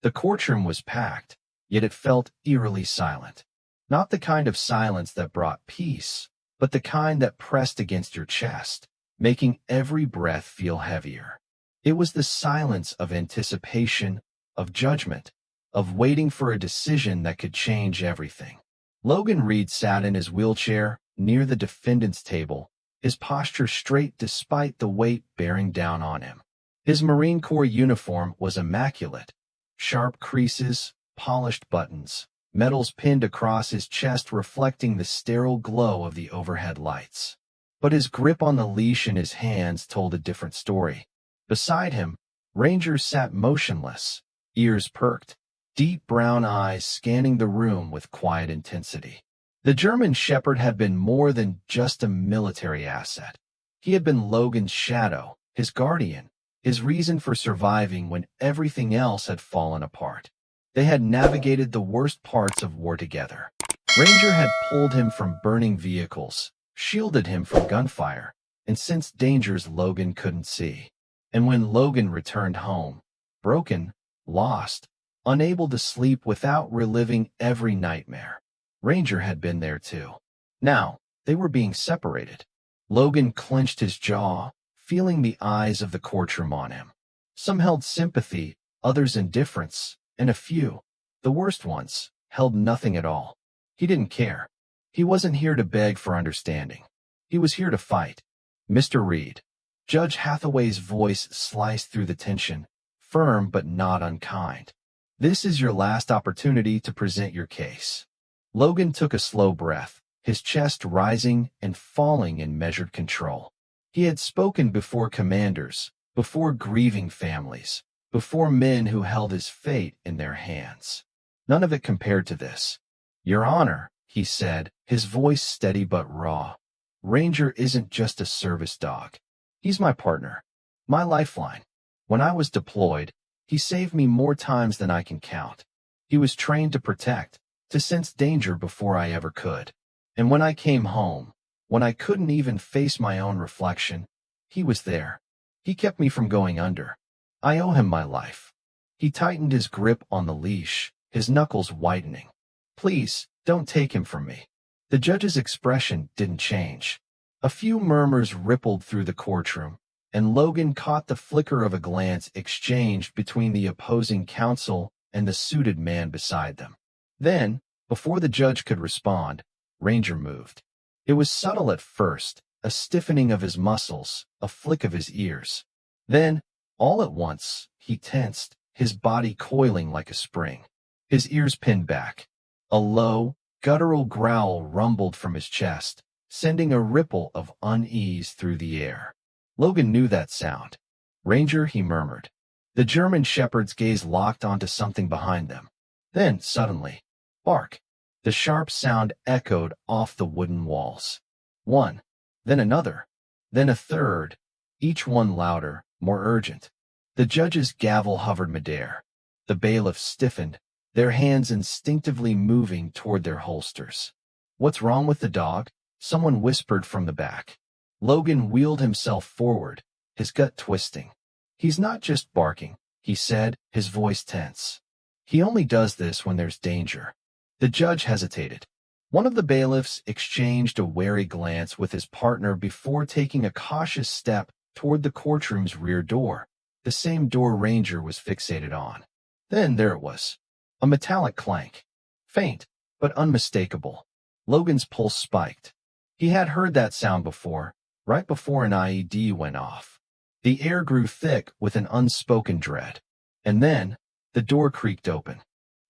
The courtroom was packed, yet it felt eerily silent. Not the kind of silence that brought peace, but the kind that pressed against your chest, making every breath feel heavier. It was the silence of anticipation, of judgment, of waiting for a decision that could change everything. Logan Reed sat in his wheelchair near the defendant's table, his posture straight despite the weight bearing down on him. His Marine Corps uniform was immaculate. Sharp creases, polished buttons, medals pinned across his chest reflecting the sterile glow of the overhead lights. But his grip on the leash in his hands told a different story. Beside him, Ranger sat motionless, ears perked, deep brown eyes scanning the room with quiet intensity. The German Shepherd had been more than just a military asset. He had been Logan's shadow, his guardian, his reason for surviving when everything else had fallen apart. They had navigated the worst parts of war together. Ranger had pulled him from burning vehicles, shielded him from gunfire, and sensed dangers Logan couldn't see. And when Logan returned home, broken, lost, unable to sleep without reliving every nightmare, Ranger had been there too. Now, they were being separated. Logan clenched his jaw, feeling the eyes of the courtroom on him. Some held sympathy, others indifference, and a few, the worst ones, held nothing at all. He didn't care. He wasn't here to beg for understanding. He was here to fight. Mr. Reed. Judge Hathaway's voice sliced through the tension, firm but not unkind. This is your last opportunity to present your case. Logan took a slow breath, his chest rising and falling in measured control. He had spoken before commanders, before grieving families, before men who held his fate in their hands. None of it compared to this. Your Honor, he said, his voice steady but raw. Ranger isn't just a service dog. He's my partner, my lifeline. When I was deployed, he saved me more times than I can count. He was trained to protect, to sense danger before I ever could. And when I came home, when I couldn't even face my own reflection, he was there. He kept me from going under. I owe him my life. He tightened his grip on the leash, his knuckles whitening. Please, don't take him from me. The judge's expression didn't change. A few murmurs rippled through the courtroom, and Logan caught the flicker of a glance exchanged between the opposing counsel and the suited man beside them. Then, before the judge could respond, Ranger moved. It was subtle at first, a stiffening of his muscles, a flick of his ears. Then, all at once, he tensed, his body coiling like a spring. His ears pinned back. A low, guttural growl rumbled from his chest, sending a ripple of unease through the air. Logan knew that sound. Ranger, he murmured. The German Shepherd's gaze locked onto something behind them. Then, suddenly, bark. The sharp sound echoed off the wooden walls. One, then another, then a third, each one louder, more urgent. The judge's gavel hovered midair. The bailiffs stiffened, their hands instinctively moving toward their holsters. What's wrong with the dog? Someone whispered from the back. Logan wheeled himself forward, his gut twisting. He's not just barking, he said, his voice tense. He only does this when there's danger. The judge hesitated. One of the bailiffs exchanged a wary glance with his partner before taking a cautious step toward the courtroom's rear door, the same door Ranger was fixated on. Then there it was. A metallic clank. Faint, but unmistakable. Logan's pulse spiked. He had heard that sound before, right before an IED went off. The air grew thick with an unspoken dread. And then, the door creaked open.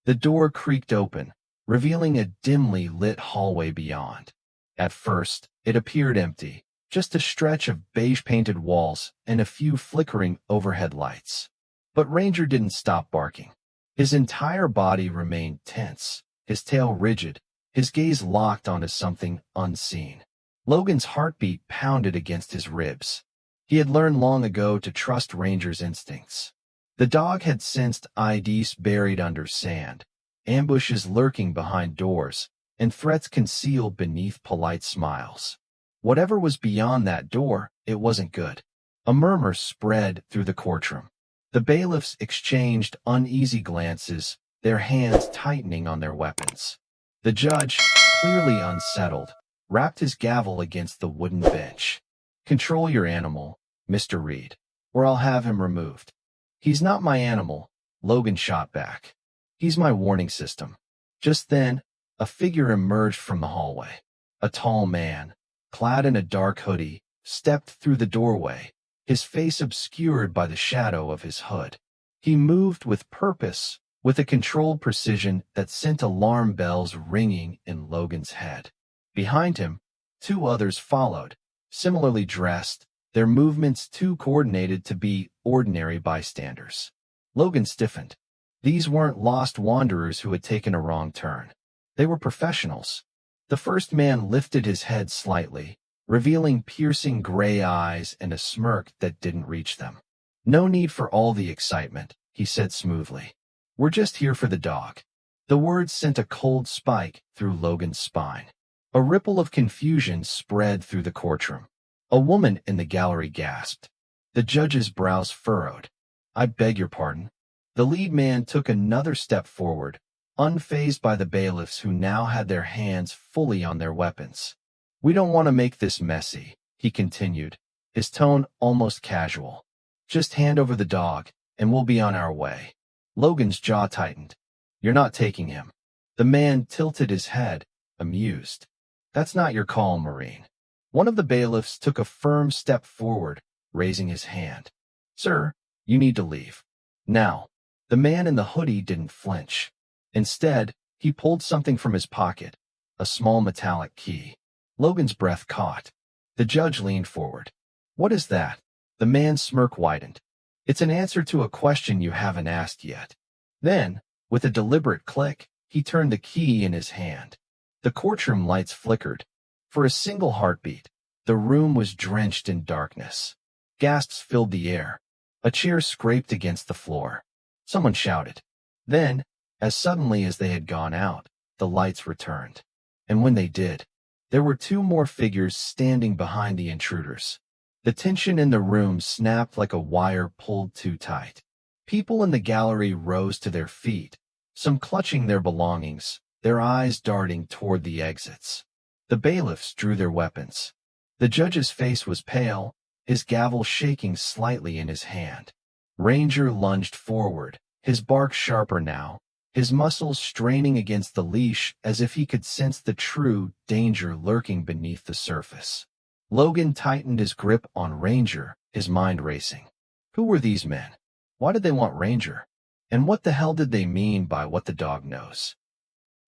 The door creaked open, revealing a dimly lit hallway beyond. At first, it appeared empty, just a stretch of beige-painted walls and a few flickering overhead lights. But Ranger didn't stop barking. His entire body remained tense, his tail rigid, his gaze locked onto something unseen. Logan's heartbeat pounded against his ribs. He had learned long ago to trust Ranger's instincts. The dog had sensed IDs buried under sand, ambushes lurking behind doors, and threats concealed beneath polite smiles. Whatever was beyond that door, it wasn't good. A murmur spread through the courtroom. The bailiffs exchanged uneasy glances, their hands tightening on their weapons. The judge, clearly unsettled, rapped his gavel against the wooden bench. "Control your animal, Mr. Reed, or I'll have him removed." "He's not my animal," Logan shot back. "He's my warning system." Just then, a figure emerged from the hallway. A tall man, clad in a dark hoodie, stepped through the doorway, his face obscured by the shadow of his hood. He moved with purpose, with a controlled precision that sent alarm bells ringing in Logan's head. Behind him, two others followed, similarly dressed, their movements too coordinated to be ordinary bystanders. Logan stiffened. These weren't lost wanderers who had taken a wrong turn. They were professionals. The first man lifted his head slightly, revealing piercing gray eyes and a smirk that didn't reach them. "No need for all the excitement," he said smoothly. "We're just here for the dog." The words sent a cold spike through Logan's spine. A ripple of confusion spread through the courtroom. A woman in the gallery gasped. The judge's brows furrowed. "I beg your pardon." The lead man took another step forward, unfazed by the bailiffs who now had their hands fully on their weapons. "We don't want to make this messy," he continued, his tone almost casual. "Just hand over the dog, and we'll be on our way." Logan's jaw tightened. "You're not taking him." The man tilted his head, amused. "That's not your call, Marine." One of the bailiffs took a firm step forward, raising his hand. "Sir, you need to leave. Now." The man in the hoodie didn't flinch. Instead, he pulled something from his pocket, a small metallic key. Logan's breath caught. The judge leaned forward. "What is that?" The man's smirk widened. "It's an answer to a question you haven't asked yet." Then, with a deliberate click, he turned the key in his hand. The courtroom lights flickered. For a single heartbeat, the room was drenched in darkness. Gasps filled the air. A chair scraped against the floor. Someone shouted. Then, as suddenly as they had gone out, the lights returned. And when they did, there were two more figures standing behind the intruders. The tension in the room snapped like a wire pulled too tight. People in the gallery rose to their feet, some clutching their belongings, their eyes darting toward the exits. The bailiffs drew their weapons. The judge's face was pale, his gavel shaking slightly in his hand. Ranger lunged forward, his bark sharper now, his muscles straining against the leash as if he could sense the true danger lurking beneath the surface. Logan tightened his grip on Ranger, his mind racing. Who were these men? Why did they want Ranger? And what the hell did they mean by what the dog knows?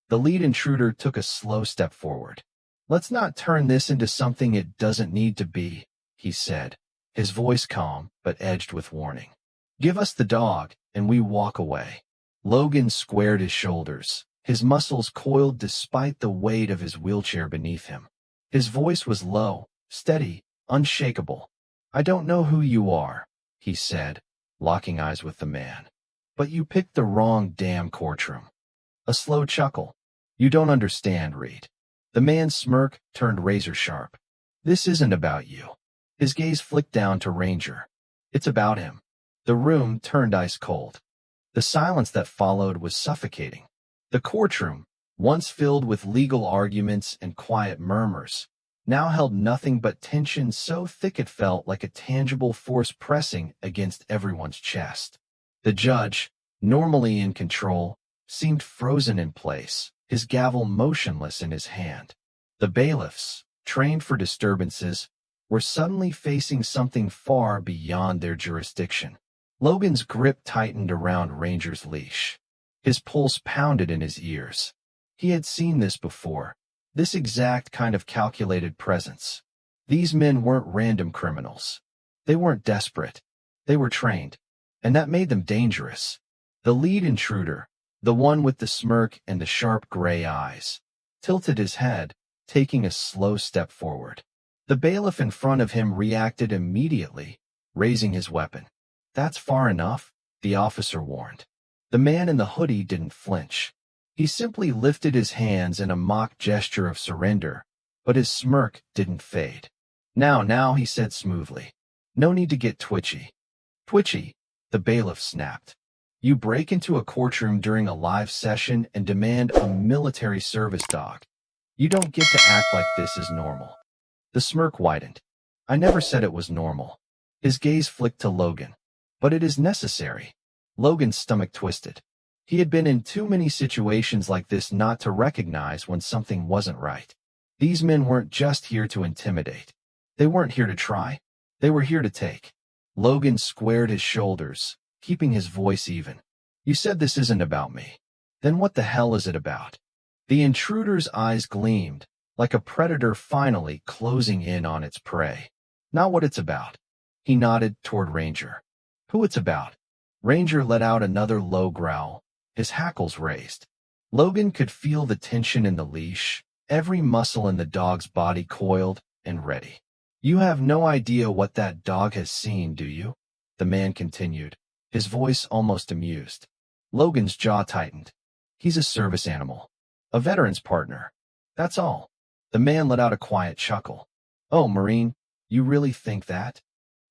The lead intruder took a slow step forward. "Let's not turn this into something it doesn't need to be," he said, his voice calm but edged with warning. "Give us the dog, and we walk away." Logan squared his shoulders, his muscles coiled despite the weight of his wheelchair beneath him. His voice was low, steady, unshakable. "I don't know who you are," he said, locking eyes with the man. "But you picked the wrong damn courtroom." A slow chuckle. "You don't understand, Reed." The man's smirk turned razor sharp. "This isn't about you." His gaze flicked down to Ranger. "It's about him." The room turned ice cold. The silence that followed was suffocating. The courtroom, once filled with legal arguments and quiet murmurs, now held nothing but tension so thick it felt like a tangible force pressing against everyone's chest. The judge, normally in control, seemed frozen in place, his gavel motionless in his hand. The bailiffs, trained for disturbances, were suddenly facing something far beyond their jurisdiction. Logan's grip tightened around Ranger's leash. His pulse pounded in his ears. He had seen this before, this exact kind of calculated presence. These men weren't random criminals. They weren't desperate. They were trained, and that made them dangerous. The lead intruder, the one with the smirk and the sharp gray eyes, tilted his head, taking a slow step forward. The bailiff in front of him reacted immediately, raising his weapon. "That's far enough," the officer warned. The man in the hoodie didn't flinch. He simply lifted his hands in a mock gesture of surrender, but his smirk didn't fade. Now, he said smoothly. "No need to get twitchy." "Twitchy?" The bailiff snapped. You break into a courtroom during a live session and demand a military service dog. You don't get to act like this is normal. The smirk widened. I never said it was normal. His gaze flicked to Logan. But it is necessary. Logan's stomach twisted. He had been in too many situations like this not to recognize when something wasn't right. These men weren't just here to intimidate. They weren't here to try. They were here to take. Logan squared his shoulders, keeping his voice even. You said this isn't about me. Then what the hell is it about? The intruder's eyes gleamed, like a predator finally closing in on its prey. Not what it's about. He nodded toward Ranger. Who it's about. Ranger let out another low growl, his hackles raised. Logan could feel the tension in the leash, every muscle in the dog's body coiled and ready. You have no idea what that dog has seen, do you? The man continued, his voice almost amused. Logan's jaw tightened. He's a service animal. A veteran's partner. That's all. The man let out a quiet chuckle. Oh, Marine, you really think that?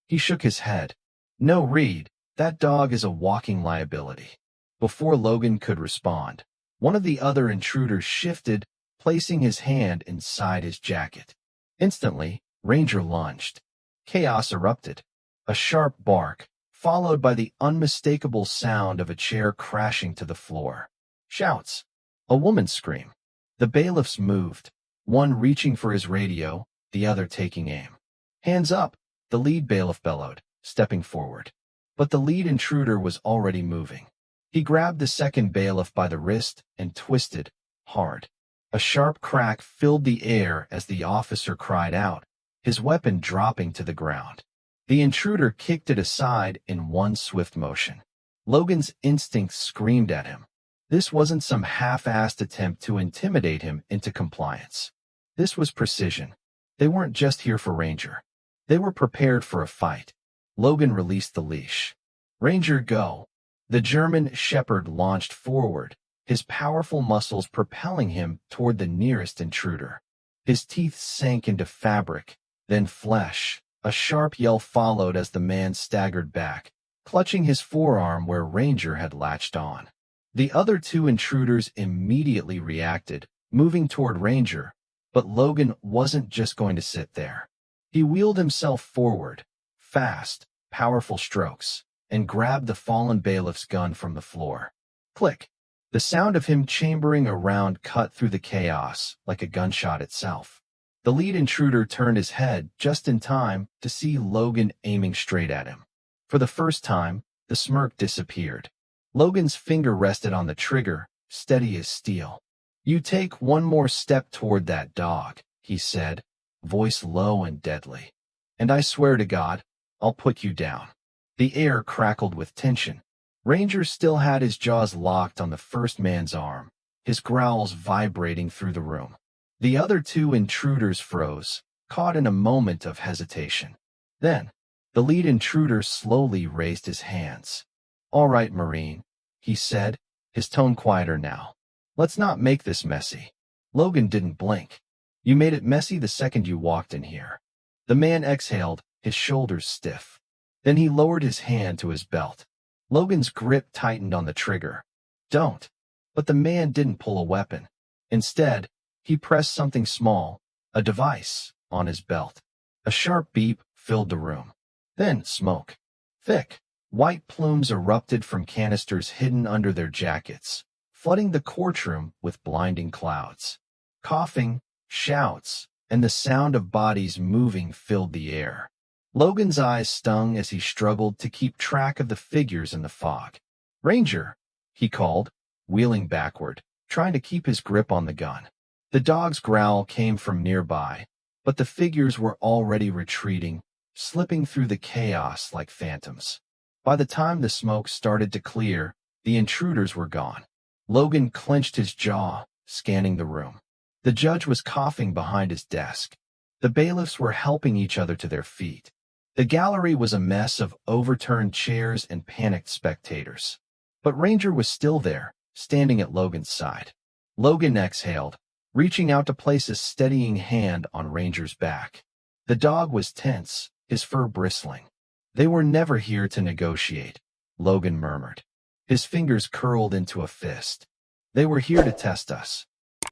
He shook his head. No, Reed, that dog is a walking liability. Before Logan could respond, one of the other intruders shifted, placing his hand inside his jacket. Instantly, Ranger lunged. Chaos erupted. A sharp bark, followed by the unmistakable sound of a chair crashing to the floor. Shouts. A woman's scream. The bailiffs moved, one reaching for his radio, the other taking aim. Hands up, the lead bailiff bellowed, stepping forward. But the lead intruder was already moving. He grabbed the second bailiff by the wrist and twisted, hard. A sharp crack filled the air as the officer cried out, his weapon dropping to the ground. The intruder kicked it aside in one swift motion. Logan's instincts screamed at him. This wasn't some half-assed attempt to intimidate him into compliance. This was precision. They weren't just here for Ranger. They were prepared for a fight. Logan released the leash. Ranger, go. The German shepherd launched forward, his powerful muscles propelling him toward the nearest intruder. His teeth sank into fabric, then flesh. A sharp yell followed as the man staggered back, clutching his forearm where Ranger had latched on. The other two intruders immediately reacted, moving toward Ranger, but Logan wasn't just going to sit there. He wheeled himself forward, fast, powerful strokes, and grabbed the fallen bailiff's gun from the floor. Click! The sound of him chambering a round cut through the chaos like a gunshot itself. The lead intruder turned his head just in time to see Logan aiming straight at him. For the first time, the smirk disappeared. Logan's finger rested on the trigger, steady as steel. You take one more step toward that dog, he said, voice low and deadly. And I swear to God, I'll put you down. The air crackled with tension. Ranger still had his jaws locked on the first man's arm, his growls vibrating through the room. The other two intruders froze, caught in a moment of hesitation. Then, the lead intruder slowly raised his hands. All right, Marine, he said, his tone quieter now. Let's not make this messy. Logan didn't blink. You made it messy the second you walked in here. The man exhaled, his shoulders stiff. Then he lowered his hand to his belt. Logan's grip tightened on the trigger. Don't. But the man didn't pull a weapon. Instead, he pressed something small, a device, on his belt. A sharp beep filled the room. Then smoke. Thick, white plumes erupted from canisters hidden under their jackets, flooding the courtroom with blinding clouds. Coughing, shouts, and the sound of bodies moving filled the air. Logan's eyes stung as he struggled to keep track of the figures in the fog. Ranger, he called, wheeling backward, trying to keep his grip on the gun. The dog's growl came from nearby, but the figures were already retreating, slipping through the chaos like phantoms. By the time the smoke started to clear, the intruders were gone. Logan clenched his jaw, scanning the room. The judge was coughing behind his desk. The bailiffs were helping each other to their feet. The gallery was a mess of overturned chairs and panicked spectators. But Ranger was still there, standing at Logan's side. Logan exhaled, reaching out to place a steadying hand on Ranger's back. The dog was tense, his fur bristling. They were never here to negotiate. Logan murmured. His fingers curled into a fist. They were here to test us.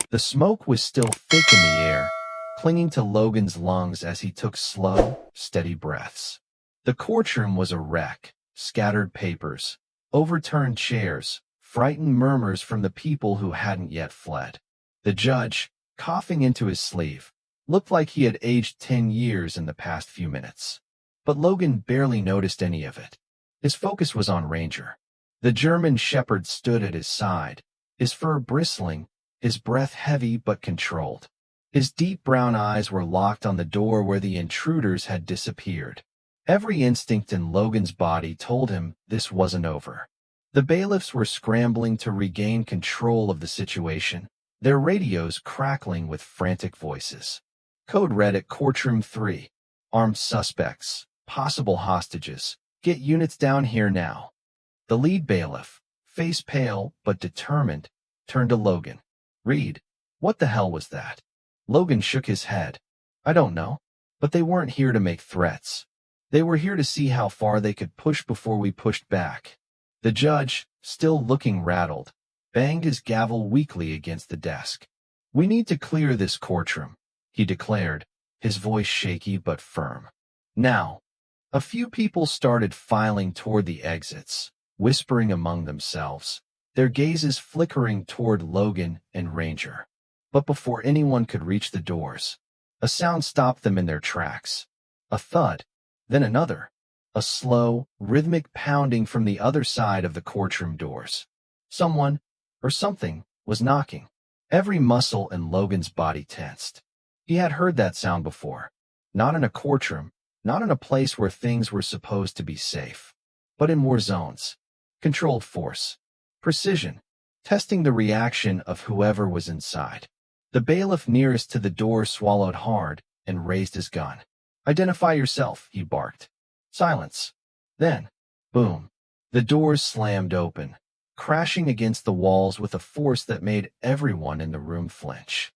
The smoke was still thick in the air, clinging to Logan's lungs as he took slow, steady breaths. The courtroom was a wreck. Scattered papers, overturned chairs, frightened murmurs from the people who hadn't yet fled. The judge, coughing into his sleeve, looked like he had aged 10 years in the past few minutes. But Logan barely noticed any of it. His focus was on Ranger. The German shepherd stood at his side, his fur bristling, his breath heavy but controlled. His deep brown eyes were locked on the door where the intruders had disappeared. Every instinct in Logan's body told him this wasn't over. The bailiffs were scrambling to regain control of the situation, their radios crackling with frantic voices. Code red at courtroom 3. Armed suspects, possible hostages. Get units down here now. The lead bailiff, face pale but determined, turned to Logan. Reed, what the hell was that? Logan shook his head. I don't know, but they weren't here to make threats. They were here to see how far they could push before we pushed back. The judge, still looking rattled, banged his gavel weakly against the desk. We need to clear this courtroom, he declared, his voice shaky but firm. Now. A few people started filing toward the exits, whispering among themselves, their gazes flickering toward Logan and Ranger. But before anyone could reach the doors, a sound stopped them in their tracks. A thud. Then another, a slow, rhythmic pounding from the other side of the courtroom doors. Someone, or something, was knocking. Every muscle in Logan's body tensed. He had heard that sound before. Not in a courtroom, not in a place where things were supposed to be safe, but in war zones. Controlled force. Precision. Testing the reaction of whoever was inside. The bailiff nearest to the door swallowed hard and raised his gun. Identify yourself, he barked. Silence. Then, boom. The doors slammed open, crashing against the walls with a force that made everyone in the room flinch.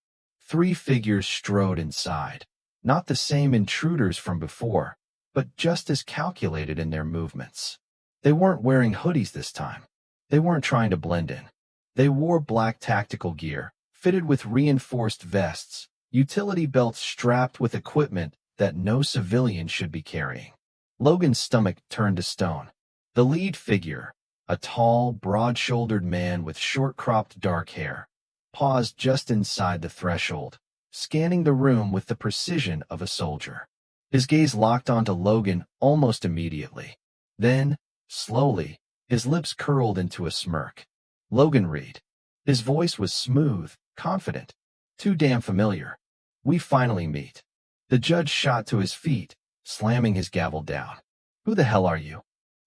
3 figures strode inside, not the same intruders from before, but just as calculated in their movements. They weren't wearing hoodies this time. They weren't trying to blend in. They wore black tactical gear, fitted with reinforced vests, utility belts strapped with equipment that no civilian should be carrying. Logan's stomach turned to stone. The lead figure, a tall, broad-shouldered man with short-cropped dark hair, paused just inside the threshold, scanning the room with the precision of a soldier. His gaze locked onto Logan almost immediately. Then, slowly, his lips curled into a smirk. Logan Reed. His voice was smooth, confident. Too damn familiar. We finally meet. The judge shot to his feet, slamming his gavel down. Who the hell are you?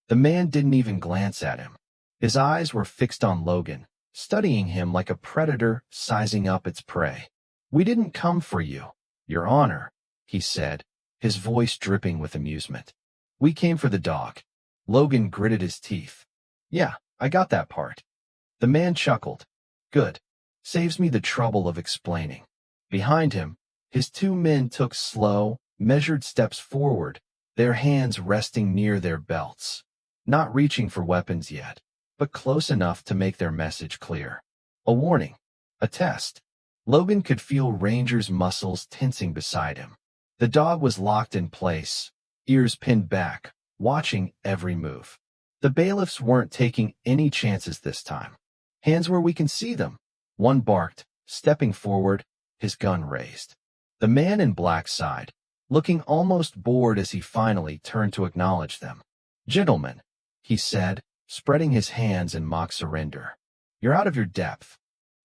The man didn't even glance at him. His eyes were fixed on Logan, studying him like a predator sizing up its prey. We didn't come for you, Your Honor, he said, his voice dripping with amusement. We came for the dog. Logan gritted his teeth. Yeah, I got that part. The man chuckled. Good. Saves me the trouble of explaining. Behind him, his 2 men took slow, measured steps forward, their hands resting near their belts. Not reaching for weapons yet, but close enough to make their message clear. A warning. A test. Logan could feel Ranger's muscles tensing beside him. The dog was locked in place, ears pinned back, watching every move. The bailiffs weren't taking any chances this time. Hands where we can see them. One barked, stepping forward, his gun raised. The man in black sighed, looking almost bored as he finally turned to acknowledge them. Gentlemen, he said, spreading his hands in mock surrender. You're out of your depth.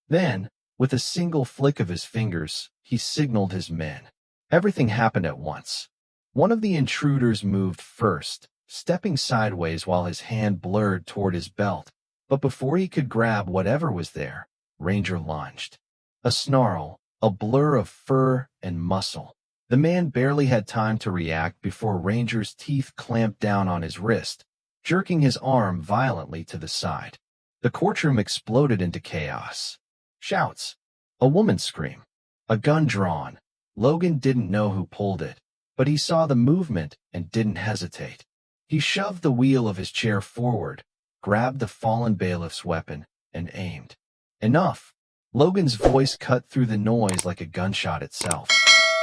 Then, with a single flick of his fingers, he signaled his men. Everything happened at once. One of the intruders moved first, stepping sideways while his hand blurred toward his belt. But before he could grab whatever was there, Ranger lunged. A snarl, a blur of fur and muscle. The man barely had time to react before Ranger's teeth clamped down on his wrist, jerking his arm violently to the side. The courtroom exploded into chaos. Shouts. A woman's scream. A gun drawn. Logan didn't know who pulled it, but he saw the movement and didn't hesitate. He shoved the wheel of his chair forward, grabbed the fallen bailiff's weapon, and aimed. Enough! Logan's voice cut through the noise like a gunshot itself.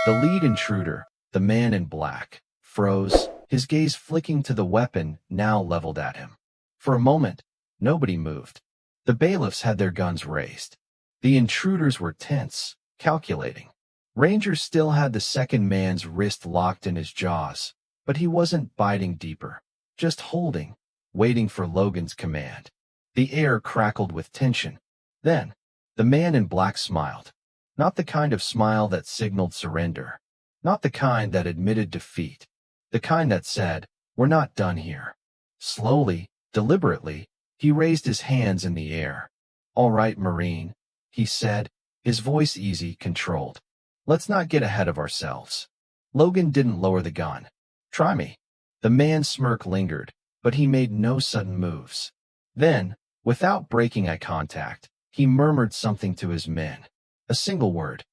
The lead intruder, the man in black, froze, his gaze flicking to the weapon now leveled at him. For a moment, nobody moved. The bailiffs had their guns raised. The intruders were tense, calculating. Ranger still had the second man's wrist locked in his jaws, but he wasn't biting deeper, just holding, waiting for Logan's command. The air crackled with tension. Then, the man in black smiled. Not the kind of smile that signaled surrender. Not the kind that admitted defeat. The kind that said, "We're not done here." Slowly, deliberately, he raised his hands in the air. "All right, Marine," he said, his voice easy, controlled. "Let's not get ahead of ourselves." Logan didn't lower the gun. "Try me." The man's smirk lingered, but he made no sudden moves. Then, without breaking eye contact, he murmured something to his men. A single word.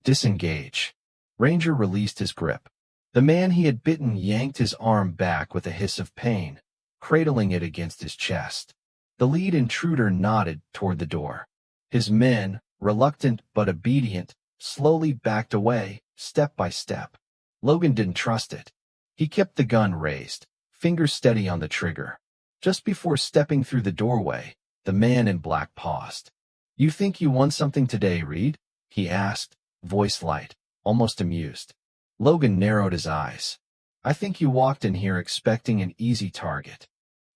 "Disengage." Ranger released his grip. The man he had bitten yanked his arm back with a hiss of pain, cradling it against his chest. The lead intruder nodded toward the door. His men, reluctant but obedient, slowly backed away, step by step. Logan didn't trust it. He kept the gun raised, fingers steady on the trigger. Just before stepping through the doorway, the man in black paused. "You think you won something today, Reed?" he asked, voice light, almost amused. Logan narrowed his eyes. "I think you walked in here expecting an easy target."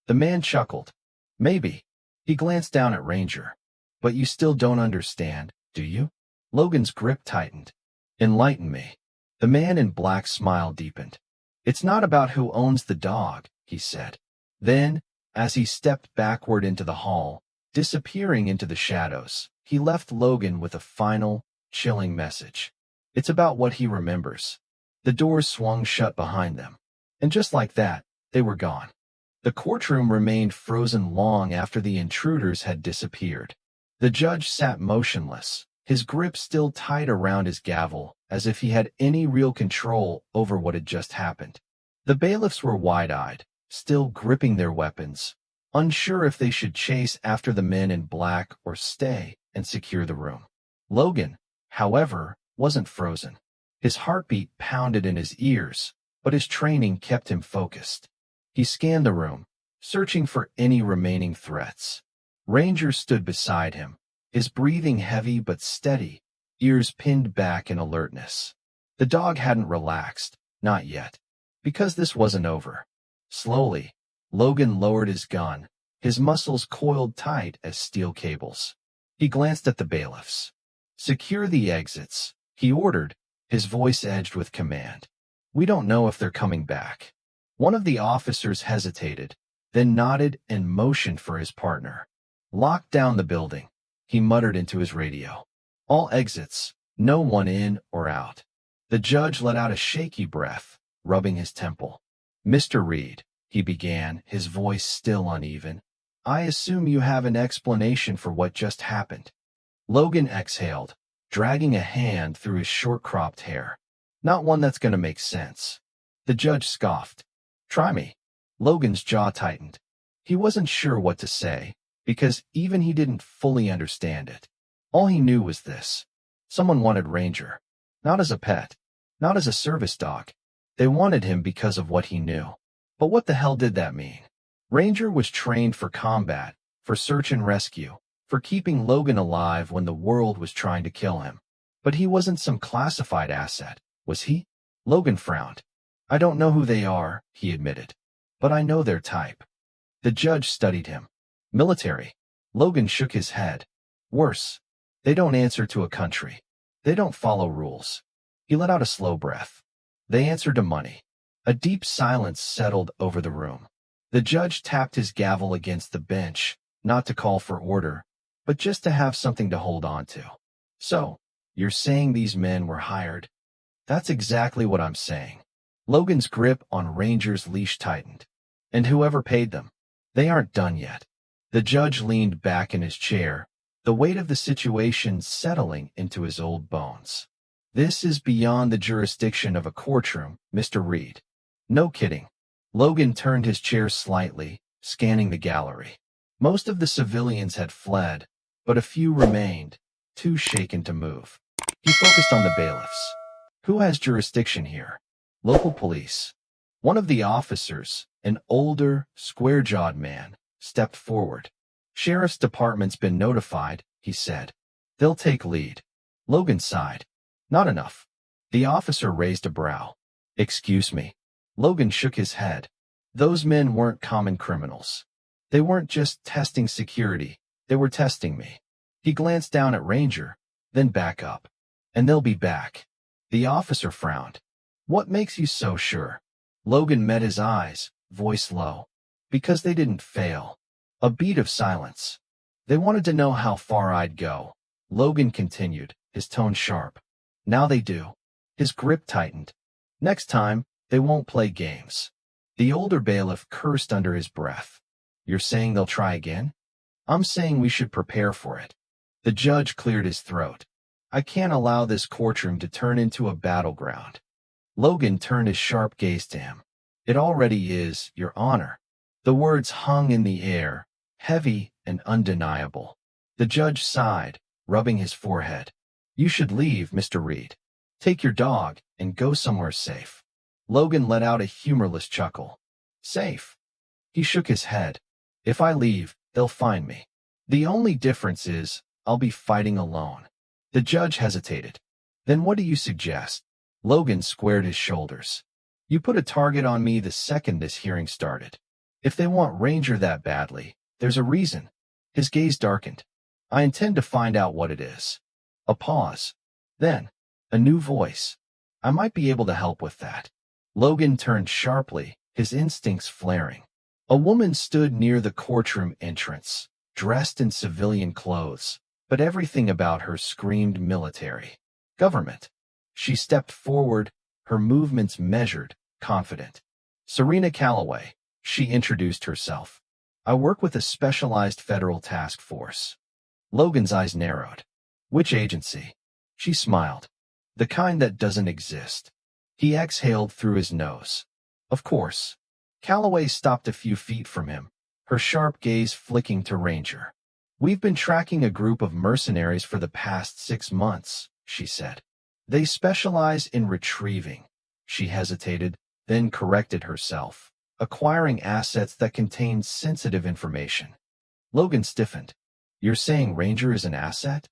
The man chuckled. "Maybe." He glanced down at Ranger. "But you still don't understand, do you?" Logan's grip tightened. "Enlighten me." The man in black smile deepened. "It's not about who owns the dog," he said. Then, as he stepped backward into the hall, disappearing into the shadows, he left Logan with a final, chilling message. It's about what he remembers. The doors swung shut behind them. And just like that, they were gone. The courtroom remained frozen long after the intruders had disappeared. The judge sat motionless, his grip still tight around his gavel, as if he had any real control over what had just happened. The bailiffs were wide-eyed, still gripping their weapons, unsure if they should chase after the men in black or stay and secure the room. Logan, however, wasn't frozen. His heartbeat pounded in his ears, but his training kept him focused. He scanned the room, searching for any remaining threats. Ranger stood beside him, his breathing heavy but steady, ears pinned back in alertness. The dog hadn't relaxed, not yet, because this wasn't over. Slowly, Logan lowered his gun, his muscles coiled tight as steel cables. He glanced at the bailiffs. "Secure the exits," he ordered, his voice edged with command. "We don't know if they're coming back." One of the officers hesitated, then nodded and motioned for his partner. "Lock down the building," he muttered into his radio. "All exits, no one in or out." The judge let out a shaky breath, rubbing his temple. "Mr. Reed," he began, his voice still uneven, "I assume you have an explanation for what just happened." Logan exhaled, dragging a hand through his short-cropped hair. "Not one that's going to make sense." The judge scoffed. "Try me." Logan's jaw tightened. He wasn't sure what to say, because even he didn't fully understand it. All he knew was this. Someone wanted Ranger. Not as a pet. Not as a service dog. They wanted him because of what he knew. But what the hell did that mean? Ranger was trained for combat, for search and rescue, for keeping Logan alive when the world was trying to kill him. But he wasn't some classified asset, was he? Logan frowned. "I don't know who they are," he admitted. "But I know their type." The judge studied him. "Military." Logan shook his head. "Worse. They don't answer to a country. They don't follow rules." He let out a slow breath. "They answer to money." A deep silence settled over the room. The judge tapped his gavel against the bench, not to call for order, but just to have something to hold on to. "So, you're saying these men were hired?" "That's exactly what I'm saying." Logan's grip on Ranger's leash tightened. "And whoever paid them, they aren't done yet." The judge leaned back in his chair, the weight of the situation settling into his old bones. "This is beyond the jurisdiction of a courtroom, Mr. Reed." "No kidding." Logan turned his chair slightly, scanning the gallery. Most of the civilians had fled, but a few remained, too shaken to move. He focused on the bailiffs. Who has jurisdiction here? Local police. One of the officers, an older, square-jawed man, stepped forward. Sheriff's department's been notified, he said. They'll take lead. Logan sighed. Not enough. The officer raised a brow. Excuse me. Logan shook his head. Those men weren't common criminals. They weren't just testing security, they were testing me. He glanced down at Ranger, then back up. And they'll be back. The officer frowned. What makes you so sure? Logan met his eyes, voice low. Because they didn't fail. A beat of silence. They wanted to know how far I'd go. Logan continued, his tone sharp. Now they do. His grip tightened. Next time, they won't play games. The older bailiff cursed under his breath. You're saying they'll try again? I'm saying we should prepare for it. The judge cleared his throat. I can't allow this courtroom to turn into a battleground. Logan turned his sharp gaze to him. It already is, Your Honor. The words hung in the air, heavy and undeniable. The judge sighed, rubbing his forehead. You should leave, Mr. Reed. Take your dog and go somewhere safe. Logan let out a humorless chuckle. Safe? He shook his head. If I leave, they'll find me. The only difference is, I'll be fighting alone. The judge hesitated. Then what do you suggest? Logan squared his shoulders. You put a target on me the second this hearing started. If they want Ranger that badly, there's a reason. His gaze darkened. I intend to find out what it is. A pause. Then, a new voice. I might be able to help with that. Logan turned sharply, his instincts flaring. A woman stood near the courtroom entrance, dressed in civilian clothes, but everything about her screamed military. Government. She stepped forward, her movements measured, confident. Serena Calloway, she introduced herself. I work with a specialized federal task force. Logan's eyes narrowed. Which agency? She smiled. The kind that doesn't exist. He exhaled through his nose. Of course. Calloway stopped a few feet from him, her sharp gaze flicking to Ranger. We've been tracking a group of mercenaries for the past 6 months, she said. They specialize in retrieving. She hesitated, then corrected herself, acquiring assets that contained sensitive information. Logan stiffened. You're saying Ranger is an asset?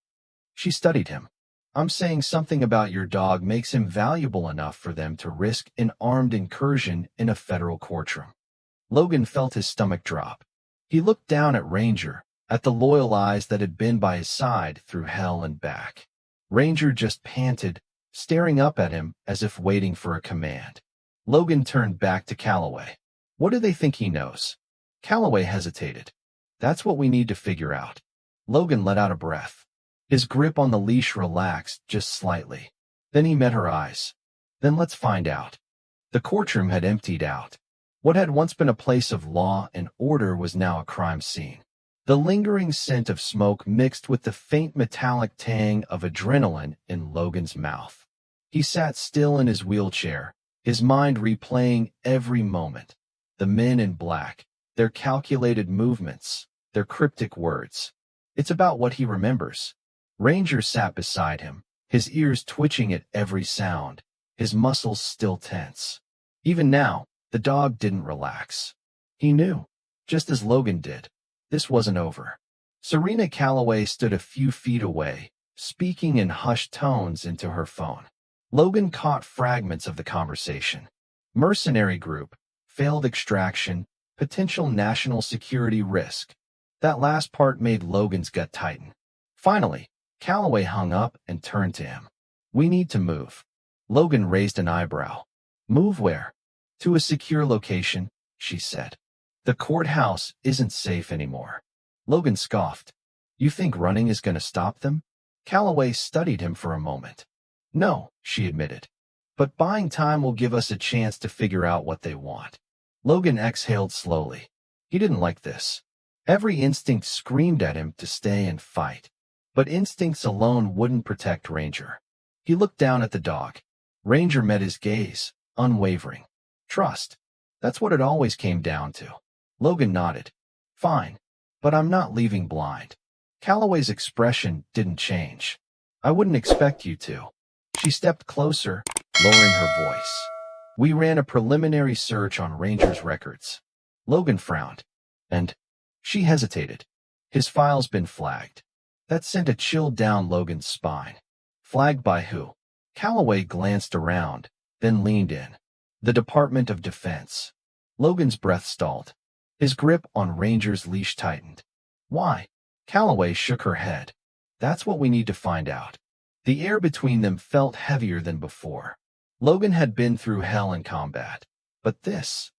She studied him. I'm saying something about your dog makes him valuable enough for them to risk an armed incursion in a federal courtroom. Logan felt his stomach drop. He looked down at Ranger, at the loyal eyes that had been by his side through hell and back. Ranger just panted, staring up at him as if waiting for a command. Logan turned back to Calloway. What do they think he knows? Calloway hesitated. That's what we need to figure out. Logan let out a breath. His grip on the leash relaxed just slightly. Then he met her eyes. Then let's find out. The courtroom had emptied out. What had once been a place of law and order was now a crime scene. The lingering scent of smoke mixed with the faint metallic tang of adrenaline in Logan's mouth. He sat still in his wheelchair, his mind replaying every moment. The men in black, their calculated movements, their cryptic words. It's about what he remembers. Ranger sat beside him, his ears twitching at every sound, his muscles still tense. Even now, the dog didn't relax. He knew, just as Logan did, this wasn't over. Serena Calloway stood a few feet away, speaking in hushed tones into her phone. Logan caught fragments of the conversation. Mercenary group, failed extraction, potential national security risk. That last part made Logan's gut tighten. Finally, Calloway hung up and turned to him. We need to move. Logan raised an eyebrow. Move where? To a secure location, she said. The courthouse isn't safe anymore. Logan scoffed. You think running is going to stop them? Calloway studied him for a moment. No, she admitted. But buying time will give us a chance to figure out what they want. Logan exhaled slowly. He didn't like this. Every instinct screamed at him to stay and fight. But instincts alone wouldn't protect Ranger. He looked down at the dog. Ranger met his gaze, unwavering. Trust. That's what it always came down to. Logan nodded. Fine. But I'm not leaving blind. Calloway's expression didn't change. I wouldn't expect you to. She stepped closer, lowering her voice. We ran a preliminary search on Ranger's records. Logan frowned. And she hesitated. His file's been flagged. That sent a chill down Logan's spine. Flagged by who? Calloway glanced around, then leaned in. The Department of Defense. Logan's breath stalled. His grip on Ranger's leash tightened. Why? Calloway shook her head. That's what we need to find out. The air between them felt heavier than before. Logan had been through hell in combat. But this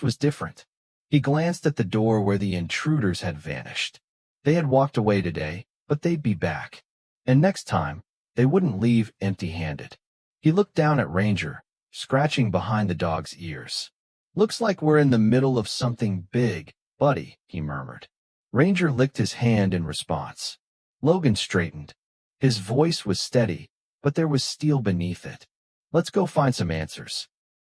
was different. He glanced at the door where the intruders had vanished. They had walked away today, but they'd be back. And next time, they wouldn't leave empty-handed. He looked down at Ranger, scratching behind the dog's ears. Looks like we're in the middle of something big, buddy, he murmured. Ranger licked his hand in response. Logan straightened. His voice was steady, but there was steel beneath it. Let's go find some answers.